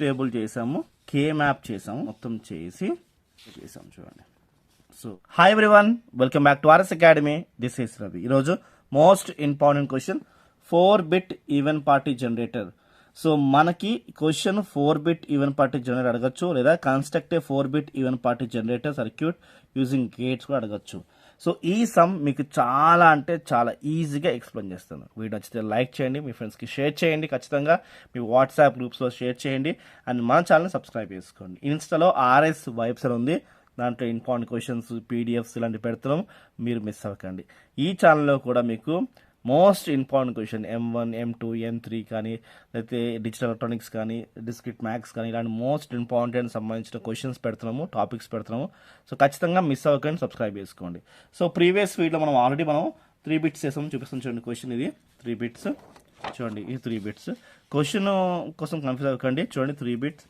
Table చేసాము, K map చేసాము, మొత్తం చేసాము చూడండి. So hi everyone, welcome back to RS academy. This is Ravi. ఈరోజు most important question 4-bit even parity generator. So మనకి question 4-bit even parity generator అడగచ్చు, లేదా construct 4-bit even parity generator circuit using gates కూడా అడగచ్చు. So ఈ some మీకు చాలా అంటే చాలా ఈజీగా ఎక్స్ప్లెయిన్ చేస్తాను. వీడియో నచ్చితే లైక్ చేయండి, మీ ఫ్రెండ్స్కి షేర్ చేయండి, ఖచ్చితంగా మీ వాట్సాప్ గ్రూప్స్లో షేర్ చేయండి, అండ్ మన ఛానల్ని సబ్స్క్రైబ్ చేసుకోండి. ఇన్స్టాలో ఆర్ఎస్ వైబ్స్ అని ఉంది, దాంట్లో ఇంపార్టెంట్ క్వశ్చన్స్, పీడిఎఫ్స్ ఇలాంటివి పెడుతున్నాం, మీరు మిస్ అవ్వకండి. ఈ ఛానల్లో కూడా మీకు most important question M1, M2, M3 కానీ, లేకపోతే డిజిటల్ ఎలక్ట్రానిక్స్ కానీ, డిస్క్రిట్ మ్యాథ్స్ కానీ, ఇలాంటి మోస్ట్ ఇంపార్టెంట్ సంబంధించిన క్వశ్చన్స్ పెడుతున్నాము, టాపిక్స్ పెడుతున్నాము. సో ఖచ్చితంగా మిస్ అవ్వకండి, సబ్స్క్రైబ్ చేసుకోండి. సో ప్రీవియస్ వీడియోలో మనం ఆల్రెడీ 3 bits చేసాము, చూపిస్తాం చూడండి. క్వశ్చన్ ఇది 3 bits చూడండి, ఇది 3 bits. క్వశ్చన్ కోసం కన్ఫ్యూజ్ అవ్వకండి. చూడండి, 3 bits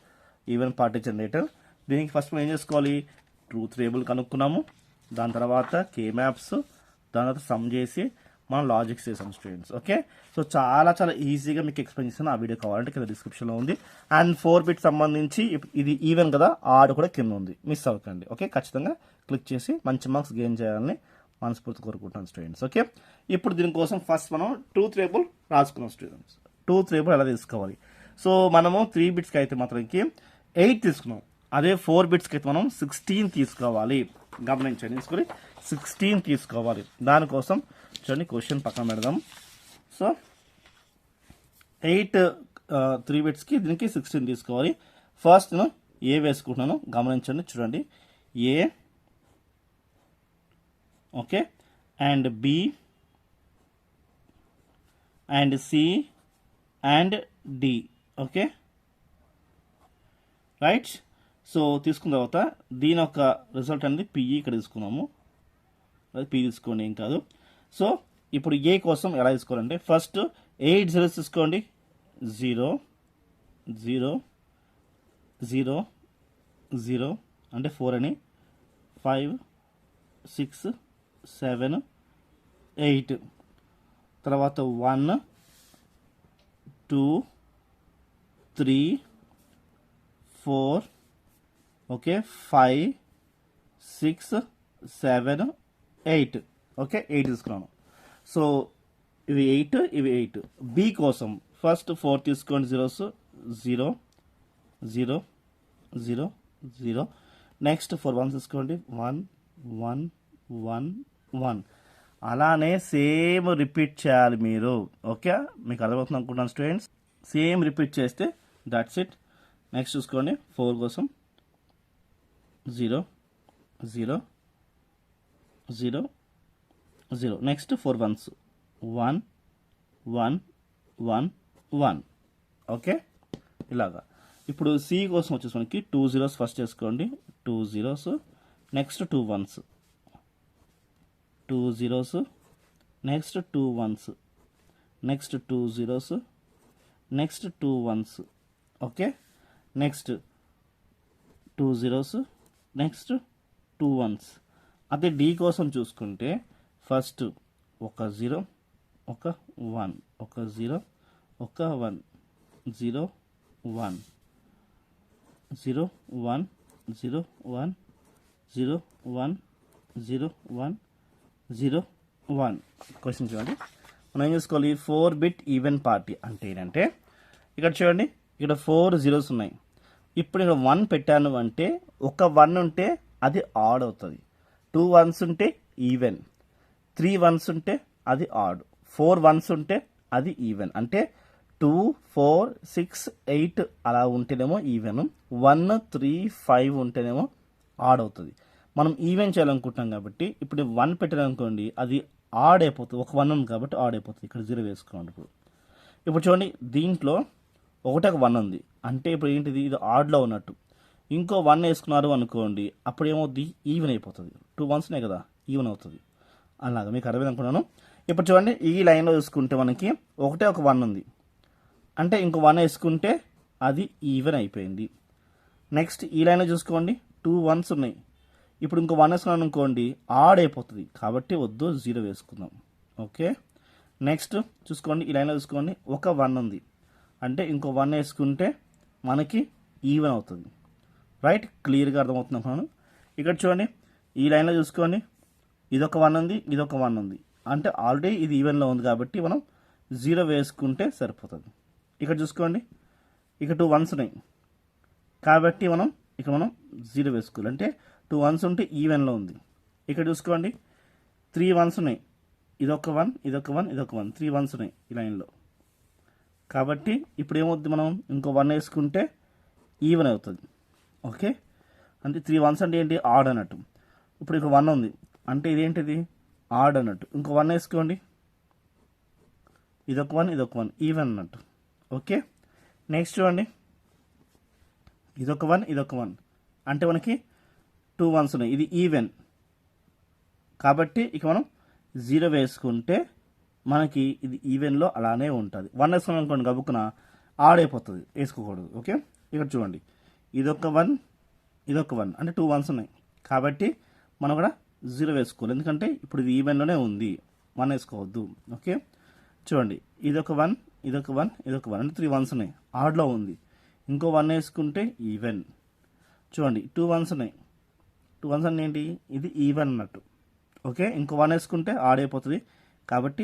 ఈవెన్ పార్టీ జనరేటర్. దీనికి ఫస్ట్ మనం ఏం చేసుకోవాలి, ట్రూత్ టేబుల్ కనుక్కున్నాము, దాని తర్వాత కే మ్యాప్స్, దాని తర్వాత సమ్ చేసి మనం లాజిక్స్ చేసాం స్టూడెంట్స్. ఓకే, సో చాలా చాలా ఈజీగా మీకు ఎక్స్ప్లెయిన్ చేస్తాను. ఆ వీడియో కావాలంటే కింద డిస్క్రిప్షన్లో ఉంది. అండ్ 4-bit సంబంధించి ఇది ఈవెన్ కదా, ఆడ్ కూడా కింద ఉంది, మిస్ అవ్వకండి. ఓకే, ఖచ్చితంగా క్లిక్ చేసి మంచి మార్క్స్ గెయిన్ చేయాలని మనస్ఫూర్తి కోరుకుంటాను స్టూడెంట్స్. ఓకే, ఇప్పుడు దీనికోసం ఫస్ట్ మనం ట్రూత్ టేబుల్ రాసుకున్నాం స్టూడెంట్స్. ట్రూత్ టేబుల్ ఎలా తీసుకోవాలి? సో మనము 3 bitsకి అయితే మాత్రంకి 8 తీసుకున్నాం, అదే 4 bitsకి అయితే మనం 16 తీసుకోవాలి. గమనించండి, 16 తీసుకోవాలి. దానికోసం చూడండి, క్వశ్చన్ పక్కన పెడదాం. సో 8 3 bitsకి దీనికి 16 తీసుకోవాలి. ఫస్ట్ నేను ఏ వేసుకుంటున్నాను, గమనించండి. చూడండి, A, okay, and B and C and D. Okay, right. So తీసుకున్న తర్వాత దీని యొక్క రిజల్ట్ అనేది పిఈ ఇక్కడ తీసుకున్నాము, అది పి తీసుకోండి, ఏం కాదు. సో ఇప్పుడు ఏ కోసం ఎలా తీసుకోవాలంటే ఫస్ట్ 8 zeros తీసుకోండి. 0 0 0 0 అంటే 4 అని, 5 6 7 8, తర్వాత 1 2 3 4, ఓకే, 5 6 7 8. ఓకే, 8 తీసుకున్నాను. సో ఇవి 8, ఇవి 8. బి కోసం ఫస్ట్ 4 తీసుకోండి, zeros 0 0 0 0. నెక్స్ట్ 4 1 తీసుకోండి, 1 1 1 1. అలానే సేమ్ రిపీట్ చేయాలి మీరు. ఓకే, మీకు అర్థమవుతుంది అనుకుంటున్నాను స్టూడెంట్స్. సేమ్ రిపీట్ చేస్తే దట్స్ ఇట్. నెక్స్ట్ చూసుకోండి, 4 కోసం 0 0 0 0. Next 4 1s 1 1 1 1. ఓకే, ఇలాగా. ఇప్పుడు సి కోసం వచ్చేసి మనకి 2 zeros ఫస్ట్ చేసుకోండి, 2 zeros. Next 2 1s, 2 zeros. Next 2 1s, next 2 zeros, next 2 1s. Okay, next 2 zeros, next 2 1s. అదే డి కోసం చూసుకుంటే ఫస్ట్ ఒక 0 ఒక 1, ఒక 0 ఒక 1, 0 1 0 1 0 1 0 1 0 1 0 1. క్వశ్చన్ చూడండి, మనం ఏం చేసుకోవాలి, 4-bit ఈవెన్ పార్టీ అంటే ఏంటంటే ఇక్కడ చూడండి, ఇక్కడ 4 zeros ఉన్నాయి. ఇప్పుడు ఇక్కడ 1 పెట్టాను అంటే ఒక 1 ఉంటే అది ఆడ్ అవుతుంది, 2 1s ఉంటే ఈవెన్, 3 1s ఉంటే అది ఆడ్, 4 1s ఉంటే అది ఈవెన్. అంటే 2 4 6 8 అలా ఉంటేనేమో ఈవెన్, 1 3 5 ఉంటేనేమో ఆడ్ అవుతుంది. మనం ఈవెన్ చేయాలనుకుంటున్నాం కాబట్టి ఇప్పుడు 1 పెట్టాలనుకోండి, అది ఆడ్ అయిపోతుంది, ఒక 1 ఉంది కాబట్టి ఆడ్ అయిపోతుంది. ఇక్కడ 0 వేసుకోండి. ఇప్పుడు చూడండి, దీంట్లో ఒకటే ఒక 1 ఉంది, అంటే ఇప్పుడు ఏంటిది, ఇది ఆడ్లో ఉన్నట్టు. ఇంకో 1 వేసుకున్నారు అనుకోండి, అప్పుడు ఏమవుద్ది, ఈవెన్ అయిపోతుంది. 2 1sనే కదా, ఈవెన్ అవుతుంది. అలాగా మీకు అర్థమైంది అనుకున్నాను. ఇప్పుడు చూడండి, ఈ లైన్లో చూసుకుంటే మనకి ఒకటే ఒక 1 ఉంది, అంటే ఇంకో 1 వేసుకుంటే అది ఈవెన్ అయిపోయింది. నెక్స్ట్ ఈ లైన్లో చూసుకోండి, 2 1s ఉన్నాయి, ఇప్పుడు ఇంకో 1 వేసుకున్నాను అనుకోండి, ఆడ్ అయిపోతుంది, కాబట్టి వద్దు, 0 వేసుకుందాం. ఓకే, నెక్స్ట్ చూసుకోండి, ఈ లైన్లో చూసుకోండి, ఒక 1 ఉంది, అంటే ఇంకో 1 వేసుకుంటే మనకి ఈవెన్ అవుతుంది. రైట్, క్లియర్గా అర్థమవుతుంది అనుకున్నాను. ఇక్కడ చూడండి, ఈ లైన్లో చూసుకోండి, ఇదొక 1 ఉంది, ఇదొక 1 ఉంది. అంటే ఆల్రెడీ ఇది ఈవెన్లో ఉంది కాబట్టి మనం 0 వేసుకుంటే సరిపోతుంది. ఇక్కడ చూసుకోండి, ఇక్కడ 2 1s ఉన్నాయి కాబట్టి మనం 0 వేసుకోవాలి. అంటే 2 1s ఉంటే ఈవెన్లో ఉంది. ఇక్కడ చూసుకోండి, 3 1s ఉన్నాయి, ఇదొక 1, ఇదొక 1, ఇదొక 1, 3 1s ఉన్నాయి ఈ లైన్లో. కాబట్టి ఇప్పుడు ఏమవుద్ది, మనం ఇంకో 1 వేసుకుంటే ఈవెన్ అవుతుంది. ఓకే, అంటే 3 1s అంటే ఏంటి, ఆడ్ అన్నట్టు. ఇప్పుడు ఇక 1 ఉంది అంటే ఇదేంటిది, ఆడ్ అన్నట్టు. ఇంకో 1 వేసుకోండి, ఇదొక 1, ఇదొక 1, ఈవెన్ అన్నట్టు. ఓకే, నెక్స్ట్ చూడండి, ఇదొక 1, ఇదొక 1 అంటే మనకి 2 1s ఉన్నాయి, ఇది ఈవెన్ కాబట్టి ఇక మనం 0 వేసుకుంటే మనకి ఇది ఈవెన్లో అలానే ఉంటుంది. 1 వేసుకున్నాం అనుకోండి గబుక్కున ఆడ్ అయిపోతుంది, వేసుకోకూడదు. ఓకే, ఇక్కడ చూడండి, ఇదొక 1, ఇదొక 1 అంటే 2 1s ఉన్నాయి కాబట్టి మనం కూడా 0 వేసుకోవాలి. ఎందుకంటే ఇప్పుడు ఇది ఈవెన్లోనే ఉంది, 1 వేసుకోవద్దు. ఓకే, చూడండి, ఇదొక 1, ఇదొక 1, ఇదొక 1 అంటే 3 1s ఉన్నాయి, ఆడ్లో ఉంది. ఇంకో 1 వేసుకుంటే ఈవెన్. చూడండి, 2 1s ఉన్నాయి, 2 1s అంటే ఏంటి, ఇది ఈవెన్ అన్నట్టు. ఓకే, ఇంకో 1 వేసుకుంటే ఆడ్ అయిపోతుంది కాబట్టి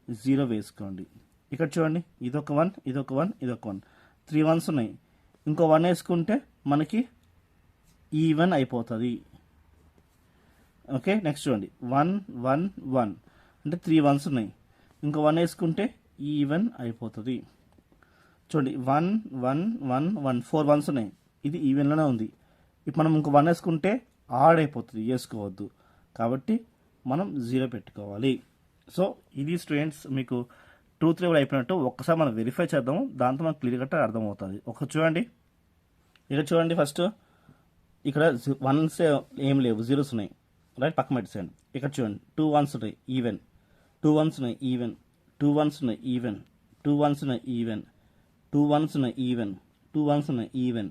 0 వేసుకోండి. ఇక్కడ చూడండి, ఇదొక 1, ఇదొక 1, ఇదొక 1, 3 1s ఉన్నాయి. ఇంకో 1 వేసుకుంటే మనకి ఈవెన్ అయిపోతుంది. ఓకే, నెక్స్ట్ చూడండి, 1 1 1 అంటే 3 1s ఉన్నాయి. ఇంకో 1 వేసుకుంటే ఈవెన్ అయిపోతుంది. చూడండి, 1 1 1 1 4 1s ఉన్నాయి, ఇది ఈవెన్లోనే ఉంది. ఇప్పుడు మనం ఇంకో 1 వేసుకుంటే ఆడ్ అయిపోతుంది, వేసుకోవద్దు. కాబట్టి మనం 0 పెట్టుకోవాలి. సో ఇది స్టూడెంట్స్ మీకు ట్రూత్ లెవెల్ అయిపోయినట్టు. ఒక్కసారి మనం వెరిఫై చేద్దాము, దాంతో మనకు క్లియర్ కట్గా అర్థమవుతుంది. ఒకసారి చూడండి, ఇక్కడ చూడండి, ఫస్ట్ ఇక్కడ 1s ఏం లేవు, 0s ఉన్నాయి. రైట్, పక్కన పెట్టేసేయండి. ఇక్కడ చూడండి, 2 1s ఉన్నాయి, ఈవెన్, 2 1s ఉన్నాయి, ఈవెన్, 2 1s ఉన్నాయి, ఈవెన్, 2 1s ఉన్నాయి, ఈవెన్, 2 1s ఉన్నాయి, ఈవెన్, 2 1s ఉన్నాయి, even,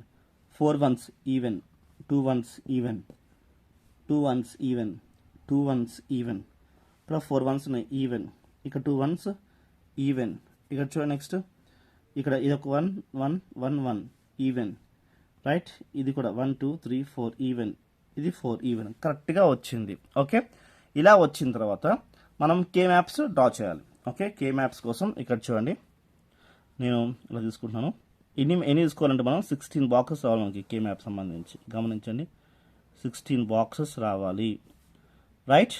4 1s even, 2 1s even, 2 1s even, 2 1s even, ఇక్కడ 4 1s ఉన్నాయి, ఈవెన్, ఇక్కడ 2 1s ఈవెన్. ఇక్కడ చూడండి, నెక్స్ట్ ఇక్కడ ఇదొక 1 1 1 1 ఈవెన్. రైట్, ఇది కూడా 1 2 3 4 ఈవెన్, ఇది 4 ఈవెన్. కరెక్ట్గా వచ్చింది. ఓకే, ఇలా వచ్చిన తర్వాత మనం కే మ్యాప్స్ డ్రా చేయాలి. ఓకే, కే మ్యాప్స్ కోసం ఇక్కడ చూడండి, నేను ఇలా తీసుకుంటున్నాను. ఎన్ని తీసుకోవాలంటే మనం 16 బాక్సెస్ రావాలి మనకి కే మ్యాప్ సంబంధించి. గమనించండి, 16 బాక్సెస్ రావాలి. రైట్,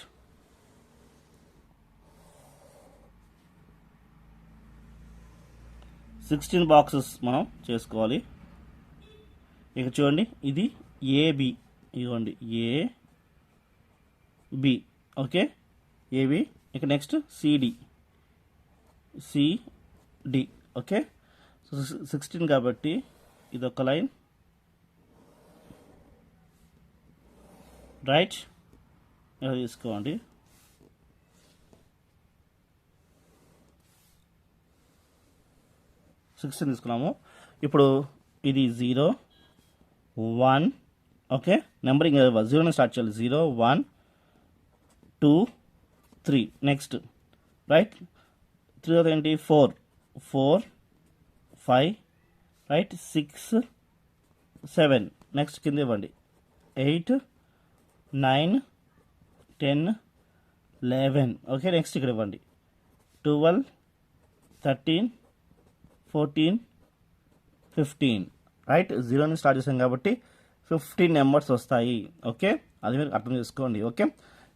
సిక్స్టీన్ బాక్సెస్ మనం చేసుకోవాలి. ఇక చూడండి, ఇది ఏబి, ఇదిగోండి ఏబి. Okay, AB. ఇక next CD, CD. Okay, so 16 కాబట్టి ఇదొక లైన్. రైట్, ఇలా తీసుకోండి. సిక్స్టీన్ తీసుకున్నాము. ఇప్పుడు ఇది 0 1. ఓకే, నెంబరింగ్ 0 స్టార్ట్ చేయాలి. 0 1 2 3. నెక్స్ట్ రైట్, 3 ఏంటి, 4 4 5. రైట్, 6 7. నెక్స్ట్ కింద ఇవ్వండి, 8 9 10 11. ఓకే, నెక్స్ట్ ఇక్కడ ఇవ్వండి, 12 13 14 15. రైట్, 0 స్టార్ట్ చేసాం కాబట్టి 15 నెంబర్స్ వస్తాయి. ఓకే, అది మీరు అర్థం చేసుకోండి. ఓకే,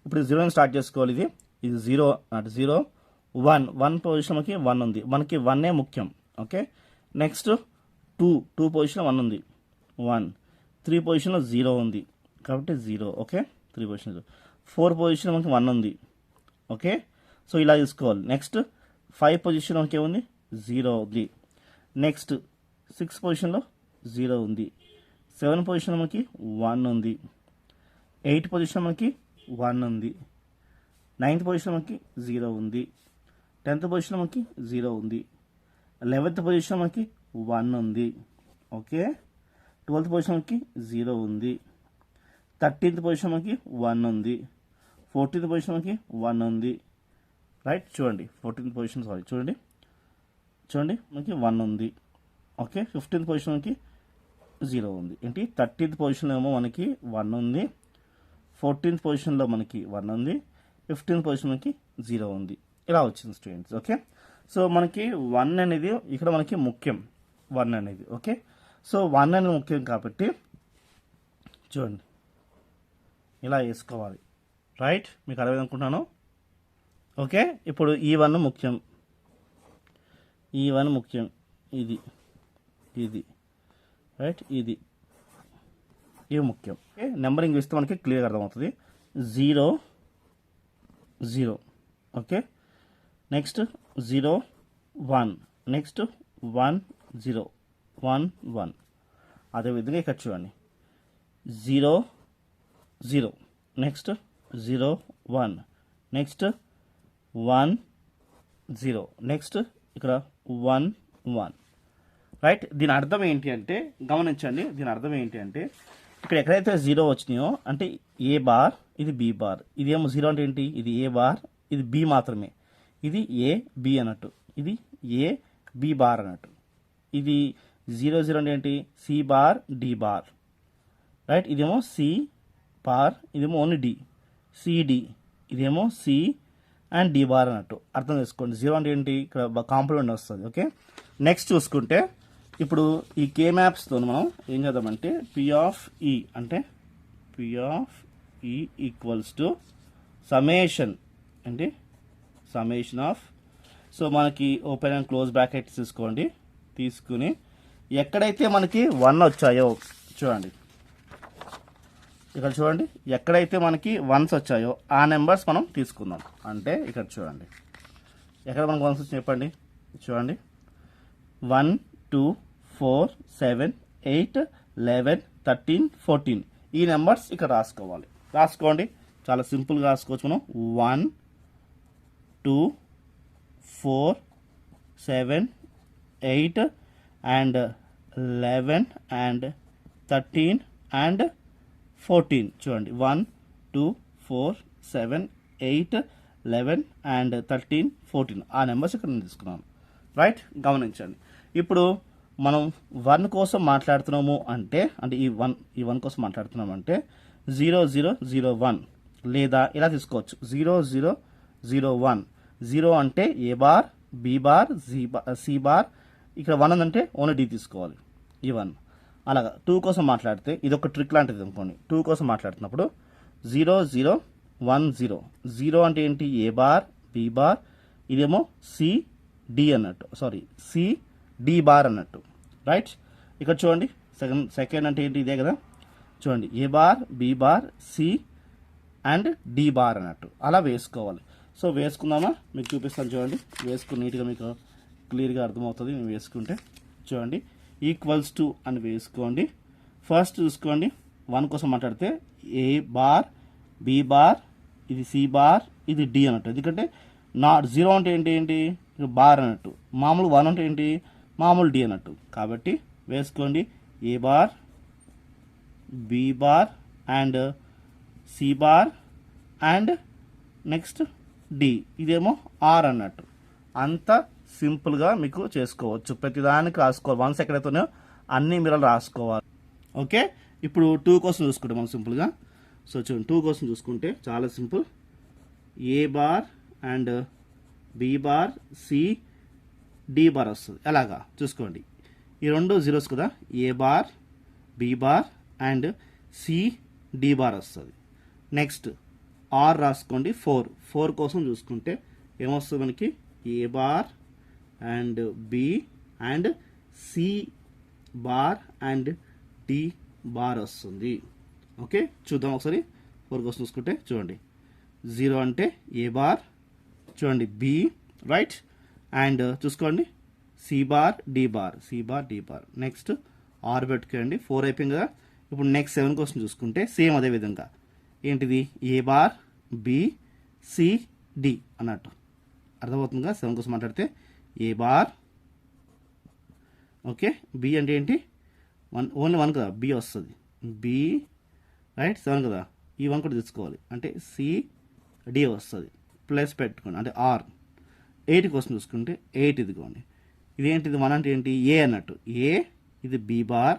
ఇప్పుడు 0 స్టార్ట్ చేసుకోవాలి. ఇది 0 అంటే 0 1 1 పొజిషన్ మనకి 1 ఉంది, మనకి 1 ముఖ్యం. ఓకే, నెక్స్ట్ 2 పొజిషన్ 1 ఉంది, 1. 3 పొజిషన్లో 0 ఉంది కాబట్టి 0. Okay, 3 position. 4 పొజిషన్ మనకి 1 ఉంది. ఓకే, సో ఇలా తీసుకోవాలి. నెక్స్ట్ 5 పొజిషన్ మనకి ఏముంది, 0 ఉంది. నెక్స్ట్ 6 పొజిషన్లో 0 ఉంది. 7 పొజిషన్ మనకి 1 ఉంది. 8 పొజిషన్ మనకి 1 ఉంది. 9th పొజిషన్ మనకి 0 ఉంది. 10th పొజిషన్ మనకి 0 ఉంది. 11th పొజిషన్ మనకి 1 ఉంది. ఓకే, 12th పొజిషన్ మనకి 0 ఉంది. 13th పొజిషన్ మనకి 1 ఉంది. 14th పొజిషన్ మనకి 1 ఉంది. రైట్, చూడండి 14th పొజిషన్, చూడండి మనకి 1 ఉంది. ఓకే, 15th పొజిషన్ మనకి 0 ఉంది. ఏంటి 13th పొజిషన్లో ఏమో మనకి 1 ఉంది, 14th పొజిషన్లో మనకి 1 ఉంది, 15th పొజిషన్కి 0 ఉంది. ఇలా వచ్చింది స్టూడెంట్స్. ఓకే, సో మనకి 1 అనేది ఇక్కడ మనకి ముఖ్యం, 1 అనేది. ఓకే, సో 1 అనేది ముఖ్యం కాబట్టి చూడండి ఇలా వేసుకోవాలి. రైట్, మీకు అర్థమైంది అనుకుంటున్నాను. ఓకే, ఇప్పుడు ఈ 1 ముఖ్యం, ఈ 1 ముఖ్యం, ఇది ఇది రైట్, ఇది ఇవి ముఖ్యం. ఓకే, నెంబరింగ్ ఇస్తే మనకి క్లియర్గా అర్థమవుతుంది. 0 0, ఓకే, నెక్స్ట్ 0 1, నెక్స్ట్ 1 0 1 1. అదేవిధంగా ఇక్కడ చూడండి 0 0, నెక్స్ట్ 0 1, నెక్స్ట్ 1 0, నెక్స్ట్ ఇక్కడ 1 1. రైట్, దీని అర్థం ఏంటి అంటే గమనించండి, దీని అర్థం ఏంటి అంటే ఇక్కడ ఎక్కడైతే 0 వచ్చినాయో అంటే ఏ బార్, ఇది బి బార్, ఇదేమో 0 అంటే ఏంటి, ఇది ఏ బార్, ఇది బి మాత్రమే, ఇది ఏ బి అన్నట్టు, ఇది ఏ బి బార్ అన్నట్టు. ఇది 0 0 అంటే ఏంటి, C bar D bar. Right, ఇదేమో సి బార్, ఇదేమో ఓన్లీ డి, సిడి, ఇదేమో సి అండ్ డి బార్ అన్నట్టు అర్థం చేసుకోండి. 0 అంటే ఏంటి, ఇక్కడ కాంప్లిమెంట్ వస్తుంది. ఓకే, నెక్స్ట్ చూసుకుంటే ఇప్పుడు ఈ కే మ్యాప్స్తో మనం ఏం చేద్దామంటే పి ఆఫ్ ఈ అంటే పి ఆఫ్ ఈ ఈక్వల్స్ టు సಮೇషన్ అంటే సಮೇషన్ ఆఫ్, సో మనకి ఓపెన్ అండ్ క్లోజ్ బ్రాకెట్స్ తీసుకోండి, తీసుకుని ఎక్కడైతే మనకి 1 వచ్చాయో చూడండి, ఇక్కడ చూడండి ఎక్కడైతే మనకి 1s వచ్చాయో ఆ నెంబర్స్ మనం తీసుకుందాం. అంటే ఇక్కడ చూడండి ఎక్కడ మనకు 1s వచ్చి చెప్పండి, చూడండి 1 2 4 7 8 11 13 14 ఈ నెంబర్స్ ఇక్కడ రాసుకోవాలి. రాసుకోండి, చాలా సింపుల్గా రాసుకోవచ్చు మనం. 1 2 4 7 8 అండ్ 11 అండ్ 13 అండ్ 14. చూడండి 1 2 4 7 8 11 అండ్ 13 14 ఆ నెంబర్స్ ఇక్కడ నేను తీసుకున్నాను. రైట్, గమనించండి. ఇప్పుడు మనం 1 కోసం మాట్లాడుతున్నాము అంటే ఈ 1 కోసం మాట్లాడుతున్నాము అంటే 0 0 0 1 లేదా ఇలా తీసుకోవచ్చు 0 0 0 1. 0 అంటే A bar, B bar, C bar, ఇక్కడ 1 అంటే ఓన్లీ డి తీసుకోవాలి, ఈ 1. అలాగా 2 కోసం మాట్లాడితే ఇది ఒక ట్రిక్ లాంటిది అనుకోండి. 2 కోసం మాట్లాడుతున్నప్పుడు 0 0 1 0. 0 అంటే ఏంటి, ఏ బార్, బి బార్, ఇదేమో సి డి అన్నట్టు, సారీ సి డి బార్ అన్నట్టు. రైట్, ఇక్కడ చూడండి సెకండ్ అంటే ఏంటి, ఇదే కదా. చూడండి A bar, B bar, C and D bar అన్నట్టు అలా వేసుకోవాలి. సో వేసుకుందామా, మీకు చూపిస్తాను చూడండి. వేసుకుని నీట్గా మీకు క్లియర్గా అర్థమవుతుంది. మేము వేసుకుంటే చూడండి ఈక్వల్స్ టు అని వేసుకోండి. ఫస్ట్ చూసుకోండి 1 కోసం మాట్లాడితే ఏ బార్, బి బార్, ఇది సి బార్, ఇది డి అన్నట్టు. ఎందుకంటే నాట్ 0 అంటే ఏంటి బార్ అన్నట్టు, మామూలు 1 అంటే ఏంటి మామూలు డి అన్నట్టు. కాబట్టి వేసుకోండి A bar, B bar and C bar and next D, ఇదేమో ఆర్ అన్నట్టు. అంత సింపుల్గా మీకు చేసుకోవచ్చు. ప్రతిదానికి రాసుకోవాలి. 1 సెకండ్తోనే అన్ని మీరు రాసుకోవాలి. ఓకే, ఇప్పుడు 2 కోసం చూసుకుంటే మనం సింపుల్గా. సో చూడండి 2 కోసం చూసుకుంటే చాలా simple. A bar and B bar, C D bar వస్తుంది. ఎలాగా చూసుకోండి, ఈ 2 0s కదా. A bar, B bar and C D bar వస్తుంది. నెక్స్ట్ ఆర్ రాసుకోండి. 4 కోసం చూసుకుంటే ఏమొస్తుంది మనకి, A bar and B and C bar and D bar వస్తుంది. ఓకే, చూద్దాం ఒకసారి. 4 కోసం చూసుకుంటే చూడండి 0 అంటే ఏ బార్, చూడండి బి రైట్, అండ్ చూసుకోండి C bar D bar, C bar D bar. Next or పెట్టుకోండి. 4 అయిపోయింది కదా. ఇప్పుడు నెక్స్ట్ 7 కోసం చూసుకుంటే సేమ్ అదే విధంగా ఏంటిది, ఏ బార్, బి, సి, డి అన్నట్టు అర్థమవుతుందిగా. 7 కోసం మాట్లాడితే ఏ బార్, ఓకే, బి అంటే ఏంటి ఓన్లీ 1 కదా, బి వస్తుంది, బి రైట్. 7 కదా, ఈ 1 కూడా తీసుకోవాలి అంటే సి డి వస్తుంది. ప్లస్ పెట్టుకోండి అంటే ఆర్. 8 కోసం చూసుకుంటే 8 ఇదిగోండి, ఇదేంటిది 1 అంటే ఏంటి ఏ అన్నట్టు, ఏ ఇది B bar,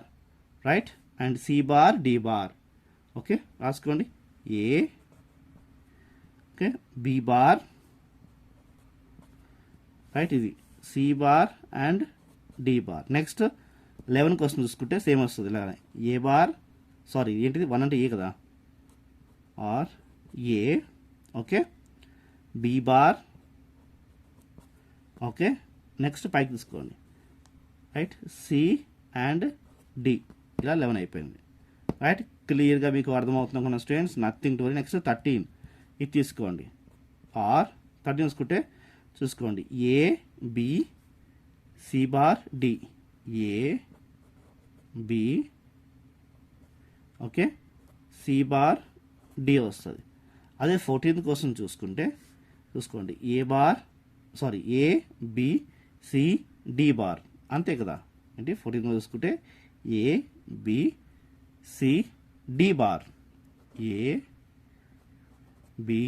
right, and C bar D bar. Okay, రాసుకోండి. A, okay, B bar, right, ఇది C bar and D bar. Next 11 question చూసుకుంటే సేమ్ వస్తుంది ఇలా. ఏ బార్, సారీ ఏంటిది 1 అంటే ఏ కదా, or A, okay, B bar, okay, next పైకి తీసుకోండి, రైట్, సి అండ్ డి, ఇలా 11 అయిపోయింది. రైట్, క్లియర్గా మీకు అర్థమవుతుంది అనుకున్న students, nothing to worry. Next 13 ఇది తీసుకోండి, ఆర్ 13 తీసుకుంటే చూసుకోండి, A B C bar D, A B, okay, C bar D వస్తుంది. అదే 14th కోసం చూసుకోండి, A bar, sorry, A B C D bar, అంతే కదా. ఏంటి 14th చూసుకుంటే A B C D bar, A B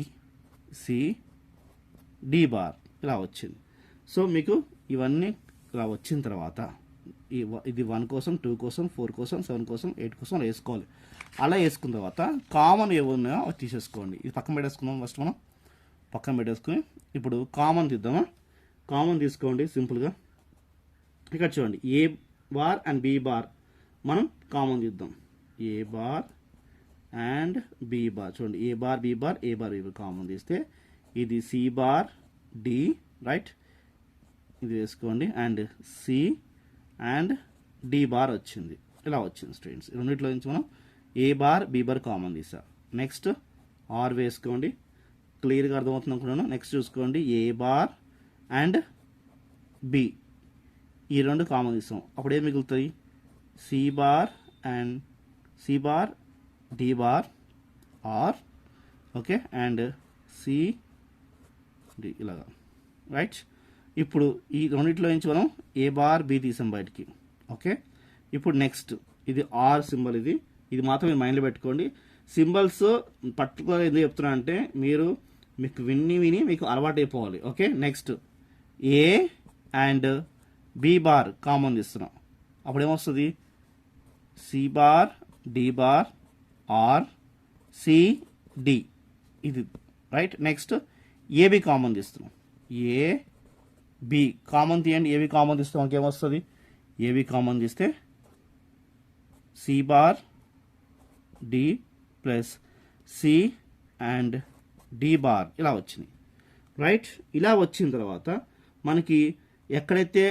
C D bar ఇలా వచ్చింది. సో మీకు ఇవన్నీ ఇలా వచ్చిన తర్వాత ఇది 1 కోసం, 2 కోసం, 4 కోసం, 7 కోసం, 8 కోసం అలా వేసుకోవాలి. అలా వేసుకున్న తర్వాత కామన్ ఏమున్నాయో అవి తీసేసుకోండి. ఇది పక్కన పెట్టేసుకుందాం. ఫస్ట్ మనం పక్కన పెట్టేసుకుని ఇప్పుడు కామన్ తీద్దామా. కామన్ తీసుకోండి సింపుల్గా. ఇక్కడ చూడండి, A bar and B bar మనం కామన్ తీద్దాం. A bar and B bar, చూడండి, A bar B bar, A bar B bar common తీస్తే ఇది సి బార్ డి, రైట్, ఇది వేసుకోండి, and C and D bar వచ్చింది. ఇలా వచ్చింది స్టూడెంట్స్. రెండిట్లో నుంచి మనం A bar B bar common తీసా. నెక్స్ట్ ఆర్ వేసుకోండి, క్లియర్గా అర్థమవుతుంది అనుకున్నాను. నెక్స్ట్ చూసుకోండి, ఏ బార్ అండ్ బి, ఈ రెండు కామన్ తీస్తాం. అప్పుడు ఏం మిగులుతాయి, C bar and C bar D bar or, okay, and C D ఇలాగా, రైట్. ఇప్పుడు ఈ రెండిట్లో నుంచి మనం ఏ బార్ బి తీసాం బయటికి. ఓకే, ఇప్పుడు నెక్స్ట్ ఇది ఆర్ సింబల్, ఇది మాత్రం మీరు మైండ్లో పెట్టుకోండి. సింబల్స్ పర్టికులర్ ఎందుకు చెప్తున్నా అంటే మీకు విని మీకు అలవాటు అయిపోవాలి. Okay, next A and B bar common తీస్తున్నాం. అప్పుడు ఏమొస్తుంది, C bar D bar or C D, ఇది రైట్. నెక్స్ట్ ఏబి కామన్ తీస్తున్నాం, ఏ బి కామన్ తీయండి. ఏబి కామన్ తీస్తే మనకి ఏమొస్తుంది, ఏబి కామన్ తీస్తే C bar D plus C and D bar ఇలా వచ్చినాయి, రైట్. ఇలా వచ్చిన తర్వాత మనకి ఎక్కడైతే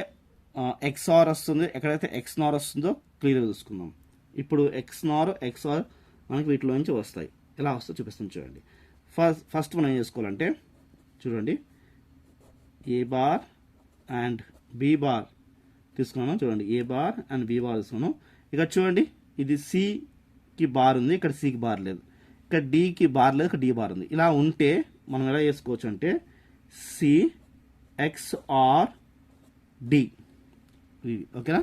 ఎక్స్ఆర్ వస్తుందో, ఎక్కడైతే ఎక్స్నార్ వస్తుందో క్లియర్గా చూసుకుందాం. ఇప్పుడు ఎక్స్నార్ ఎక్స్ఆర్ మనకి వీటిలో నుంచి వస్తాయి. ఎలా వస్తుందో చూపిస్తాం చూడండి. ఫస్ట్ మనం ఏం చేసుకోవాలంటే చూడండి, A bar and B bar తీసుకున్నాను. చూడండి, A bar and B bar తీసుకున్నాను. ఇక్కడ చూడండి, ఇది సికి బార్ ఉంది, ఇక్కడ సికి బార్ లేదు, ఇక్కడ డికి బార్ లేదు, ఇక్కడ డి బార్ ఉంది. ఇలా ఉంటే మనం ఎలా చేసుకోవచ్చు అంటే సి ఎక్స్ఆర్ డి, ఓకేనా,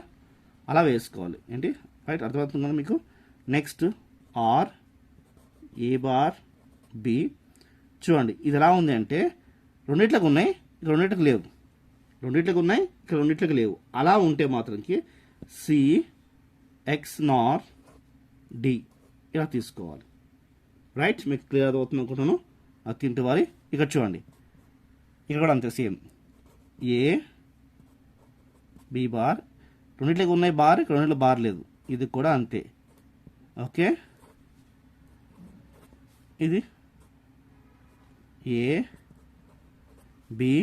అలా వేసుకోవాలి. ఏంటి, రైట్, అర్థమవుతుంది కదా మీకు. Next or A bar B, చూడండి ఇది ఎలా ఉంది అంటే రెండిట్లకు ఉన్నాయి, ఇక్కడ రెండిట్లకు లేవు, రెండిట్లకు ఉన్నాయి, ఇక్కడ రెండిట్లకు లేవు. అలా ఉంటే మాత్రంకి సి ఎక్స్ నార్ డి ఇలా తీసుకోవాలి, రైట్. మీకు క్లియర్ అవుతుంది అనుకుంటున్నాను. అది తింటే వారి ఇక్కడ చూడండి, ఇక్కడ కూడా అంతే సేమ్, ఏ బి బార్ రెండిట్లకి ఉన్నాయి బార్, ఇక్కడ రెండిట్లో బార్ లేదు, ఇది కూడా అంతే. ఓకే, ఇది ఏ బి,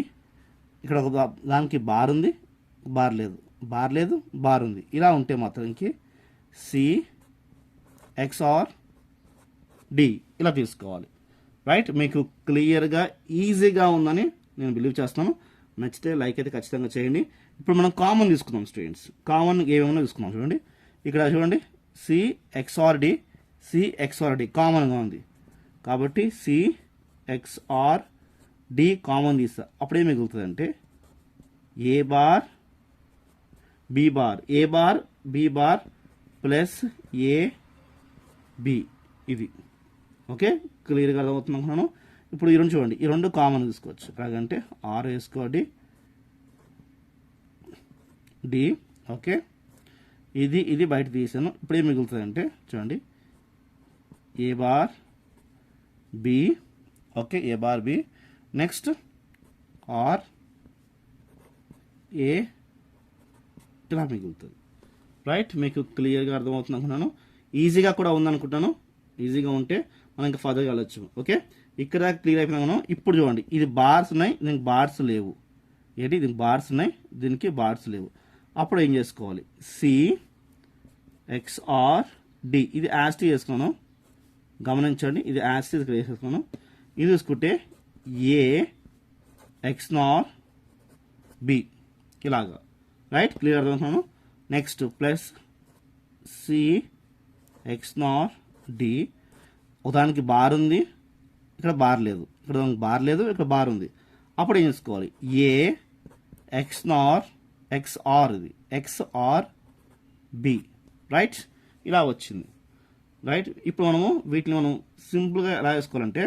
ఇక్కడ ఒక దానికి బార్ ఉంది, బార్ లేదు, బార్ లేదు, బార్ ఉంది. ఇలా ఉంటే మాత్రంకి సి ఎక్స్ఆర్ డి ఇలా తీసుకోవాలి, రైట్. మీకు క్లియర్గా ఈజీగా ఉందని నేను బిలీవ్ చేస్తున్నాను. నచ్చితే లైక్ అయితే ఖచ్చితంగా చేయండి. ఇప్పుడు మనం కామన్ తీసుకుందాం స్టూడెంట్స్. కామన్ ఏమేమో తీసుకుందాం. చూడండి, ఇక్కడ చూడండి, సి ఎక్స్ఆర్ డి కామన్గా ఉంది కాబట్టి సి ఎక్స్ఆర్ డి కామన్ తీస్తా. అప్పుడేం మిగులుతుంది అంటే A bar B bar, A bar B bar plus A B, ఇది ఓకే, క్లియర్గా అర్థమవుతుంది అనుకున్నాను. ఇప్పుడు ఈ రెండు చూడండి, ఈ రెండు కామన్ తీసుకోవచ్చు. ఎలాగంటే ఆర్ వేసుకోండి డి, ఓకే, ఇది బయట తీసాను. ఇప్పుడు ఏం మిగులుతుంది అంటే చూడండి A bar B, okay, A bar B, next or A, ఇలా మిగులుతుంది. రైట్, మీకు క్లియర్గా అర్థమవుతుంది అనుకుంటున్నాను. ఈజీగా కూడా ఉందనుకుంటాను. ఈజీగా ఉంటే మనం ఇంకా ఫర్దర్గా వెళ్ళొచ్చు. ఓకే, ఇక్కడ క్లియర్ అయిపోయినా మనం. ఇప్పుడు చూడండి ఇది బార్స్ ఉన్నాయి, దీనికి బార్స్ లేవు. ఏంటి, దీనికి బార్స్ ఉన్నాయి, దీనికి బార్స్ లేవు. అప్పుడు ఏం చేసుకోవాలి, సి ఎక్స్ఆర్ డి, ఇది యాస్టీ చేసుకున్నాను. గమనించండి, ఇది యాస్టీ ఇక్కడ వేసేసుకున్నాను. ఇది చూసుకుంటే ఏ ఎక్స్ నార్ బి, ఇలాగా. రైట్, క్లియర్ అర్థమవుతున్నాను. Next plus C XNOR D, ఉదాహరణకి బార్ ఉంది, ఇక్కడ బార్ లేదు, ఇక్కడ బార్ లేదు, ఇక్కడ బార్ ఉంది. అప్పుడు ఏం చేసుకోవాలి, ఏ ఎక్స్ నార్ ఎక్స్ఆర్, ఇది ఎక్స్ఆర్ బి. రైట్, ఇలా వచ్చింది. రైట్, ఇప్పుడు మనము వీటిని మనం సింపుల్గా ఎలా వేసుకోవాలంటే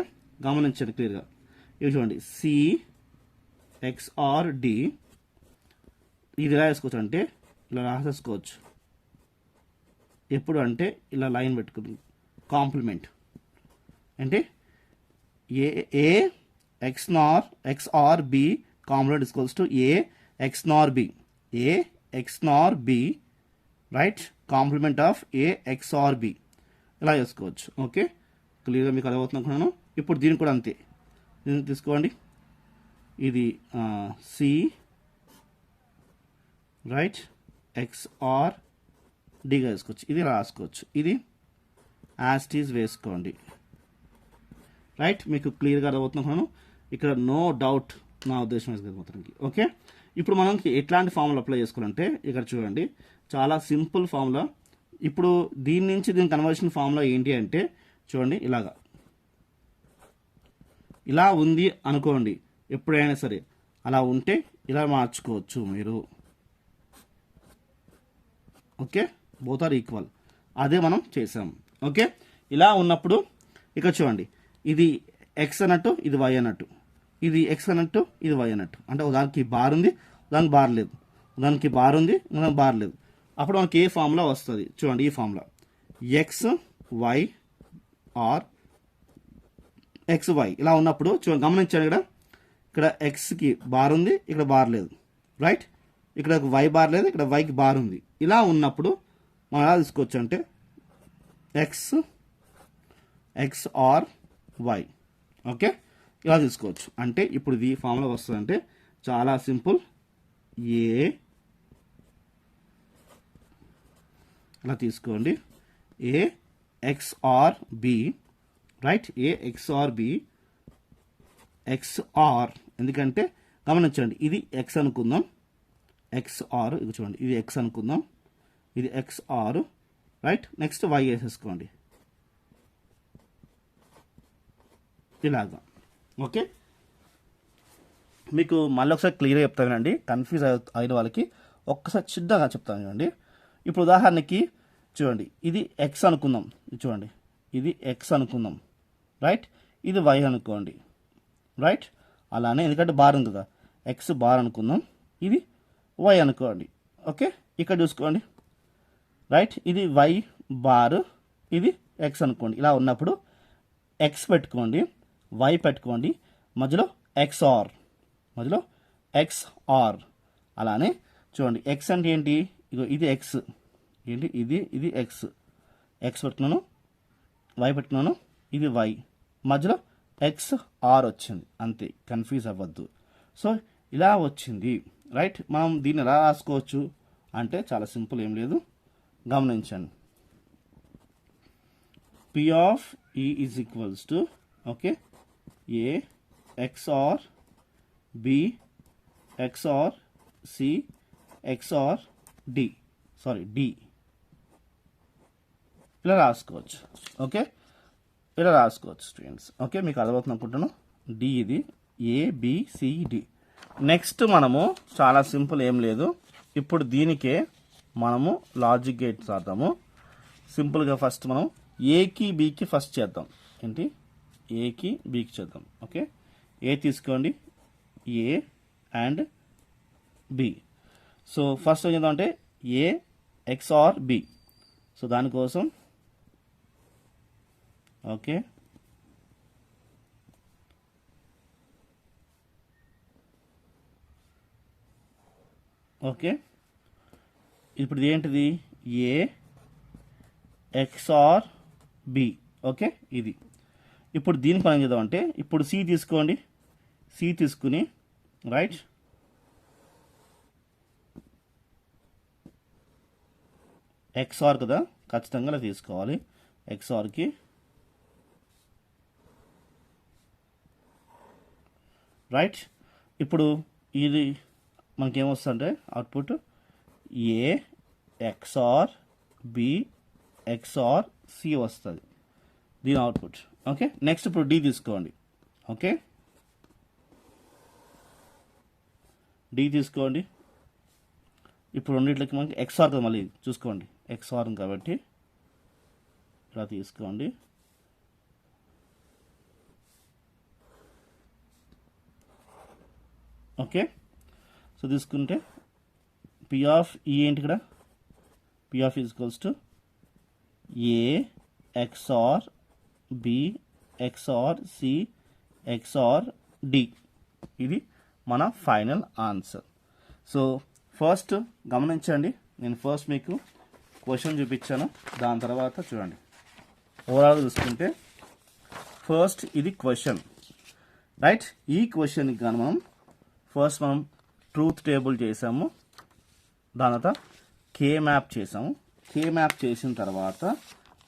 గమనించండి క్లియర్గా. ఇవి చూడండి సి ఎక్స్ఆర్ డి, ఇది ఎలా వేసుకోవచ్చు అంటే ఇలా రాసేసుకోవచ్చు. ఎప్పుడు అంటే ఇలా లైన్ పెట్టుకుంది, కాంప్లిమెంట్ అంటే A XNOR XOR B complement equals to A XNOR B, A XNOR B, right, complement of A XOR B, ఇలా చేసుకోవచ్చు. ఓకే, క్లియర్గా మీకు అర్థమవుతుంది అనుకున్నాను. ఇప్పుడు దీనికి కూడా అంతే, దీన్ని తీసుకోండి, ఇది సి రైట్ ఎక్స్ఆర్ డిగా వేసుకోవచ్చు, ఇది రాసుకోవచ్చు, ఇది యాస్టీస్ వేసుకోండి. రైట్, మీకు క్లియర్గా అర్థమవుతున్నాను. ఇక్కడ నో డౌట్ నా ఉద్దేశం వేసుకోవాలి మొత్తానికి. ఓకే, ఇప్పుడు మనం ఎట్లాంటి ఫార్ములా అప్లై చేసుకోవాలంటే ఇక్కడ చూడండి చాలా సింపుల్ ఫార్ములా. ఇప్పుడు దీని నుంచి దీని కన్వర్షన్ ఫార్ములా ఏంటి అంటే చూడండి ఇలాగా, ఇలా ఉంది అనుకోండి. ఎప్పుడైనా సరే అలా ఉంటే ఇలా మార్చుకోవచ్చు మీరు. ఓకే, బోత్ ఆర్ ఈక్వల్, అదే మనం చేసాం. ఓకే, ఇలా ఉన్నప్పుడు ఇక్కడ చూడండి ఇది ఎక్స్ అన్నట్టు, ఇది వై అన్నట్టు, ఇది ఎక్స్ అన్నట్టు, ఇది వై అన్నట్టు. అంటే ఉదాహరణకి బార్ ఉంది, ఉదాహరణకి బార్ లేదు, ఉదాహరణకి బార్ ఉంది, ఉదాహరణకి బార్ లేదు. అప్పుడు మనకి ఏ ఫార్ములా వస్తుంది చూడండి, ఈ formula X Y or X Y. ఇలా ఉన్నప్పుడు చూడండి, గమనించండి ఇక్కడ ఎక్స్కి బార్ ఉంది, ఇక్కడ బార్ లేదు. రైట్, ఇక్కడ వై బార్ లేదు, ఇక్కడ వైకి బార్ ఉంది. ఇలా ఉన్నప్పుడు మనం ఎలా తీసుకోవచ్చు అంటే ఎక్స్ ఆర్ వై. ఓకే, ఇలా తీసుకోవచ్చు. అంటే ఇప్పుడు ఇది ఫార్ములా వస్తుందంటే చాలా సింపుల్, ఏ ఇలా తీసుకోండి, ఏ ఎక్స్ఆర్ బి, రైట్, ఏ ఎక్స్ఆర్ బి ఎక్స్ఆర్. ఎందుకంటే గమనించండి ఇది ఎక్స్ అనుకుందాం, ఎక్స్ఆర్, ఇది చూడండి ఇది ఎక్స్ అనుకుందాం, ఇది ఎక్స్ఆర్. రైట్, నెక్స్ట్ వై వేసేసుకోండి ఇలాగా. ఓకే, మీకు మళ్ళీ ఒకసారి క్లియర్గా చెప్తానండి, కన్ఫ్యూజ్ అయిన వాళ్ళకి ఒక్కసారి చిన్నగా చెప్తాను చూడండి. ఇప్పుడు ఉదాహరణకి చూడండి ఇది ఎక్స్ అనుకుందాం, చూడండి ఇది ఎక్స్ అనుకుందాం. రైట్, ఇది వై అనుకోండి. రైట్, అలానే ఎందుకంటే బార్ ఉంది కదా, ఎక్స్ బార్ అనుకుందాం, ఇది వై అనుకోండి. ఓకే, ఇక్కడ చూసుకోండి. రైట్, ఇది వై బార్, ఇది ఎక్స్ అనుకోండి. ఇలా ఉన్నప్పుడు ఎక్స్ పెట్టుకోండి, వై పెట్టుకోండి, మధ్యలో ఎక్స్ఆర్, మధ్యలో ఎక్స్ఆర్. అలానే చూడండి ఎక్స్ అంటే ఏంటి, ఇగో ఇది ఎక్స్, ఏంటి ఇది ఎక్స్, ఎక్స్ పెట్టుకున్నాను, వై పెట్టుకున్నాను, ఇది వై, మధ్యలో ఎక్స్ఆర్ వచ్చింది. అంతే, కన్ఫ్యూజ్ అవ్వద్దు. సో ఇలా వచ్చింది. రైట్, మనం దీన్ని ఎలా రాసుకోవచ్చు అంటే చాలా సింపుల్, ఏం లేదు, గమనించండి. P of E is equals to okay A XOR B XOR C XOR D, sorry D, ఇలా రాసుకోవచ్చు. ఓకే, ఇలా రాసుకోవచ్చు స్టూడెంట్స్. ఓకే, మీకు అర్థమవుతుంది అనుకుంటాను. డి ఇది ఏబిసిడి. నెక్స్ట్ మనము చాలా సింపుల్, ఏం లేదు, ఇప్పుడు దీనికే మనము లాజిక్ గేట్ రాద్దాము. సింపుల్గా ఫస్ట్ మనం ఏకి బికి ఫస్ట్ చేద్దాం. ఏంటి, ఏకి బికి చేద్దాం. ఓకే, ఏ తీసుకోండి, A and B. So first ఏం చేద్దాం అంటే ఏ ఎక్స్ఆర్ బి. సో దానికోసం ఓకే ఓకే ఇప్పుడు ఇది ఏంటిది ఏ ఎక్స్ఆర్ బి. ఓకే ఇది. ఇప్పుడు దీని పని ఏం చేద్దామంటే ఇప్పుడు సి తీసుకోండి, సి తీసుకుని రైట్ ఎక్స్ఆర్ కదా ఖచ్చితంగా ఇలా తీసుకోవాలి. ఎక్స్ఆర్కి రైట్. ఇప్పుడు ఇది మనకేమొస్తుందంటే అవుట్పుట్ ఏ ఎక్స్ఆర్ బి ఎక్స్ఆర్ సి వస్తుంది దీని అవుట్పుట్. ఓకే నెక్స్ట్ ఇప్పుడు డి తీసుకోండి. ఓకే డి తీసుకోండి. ఇప్పుడు రెండిట్లకి మనకి ఎక్స్ఆర్ కదా మళ్ళీ చూసుకోండి ఎక్స్ఆర్ కాబట్టి ఇలా తీసుకోండి. ఓకే సో తీసుకుంటే పి ఆఫ్ ఈ ఏంటి ఇక్కడ P of equals to A XOR B XOR C XOR D. ఇది మన ఫైనల్ ఆన్సర్. సో ఫస్ట్ గమనించండి, నేను ఫస్ట్ మీకు క్వశ్చన్ చూపించాను, దాని తర్వాత చూడండి ఓవరాల్ చూసుకుంటే ఫస్ట్ ఇది క్వశ్చన్ రైట్. ఈ క్వశ్చన్కి కానీ మనం ట్రూత్ టేబుల్ చేసాము, దాని తర్వాత కే మ్యాప్ చేసాము. కే మ్యాప్ చేసిన తర్వాత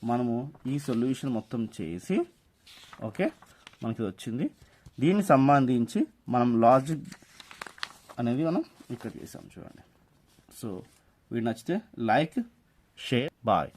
మనము ఈ సొల్యూషన్ మొత్తం చేసి ఓకే మనకి వచ్చింది. దీనికి సంబంధించి మనం లాజిక్ అనేది మనం ఇక్కడ చేసాం చూడండి. సో వీడు నచ్చితే లైక్ షేర్ బాయ్.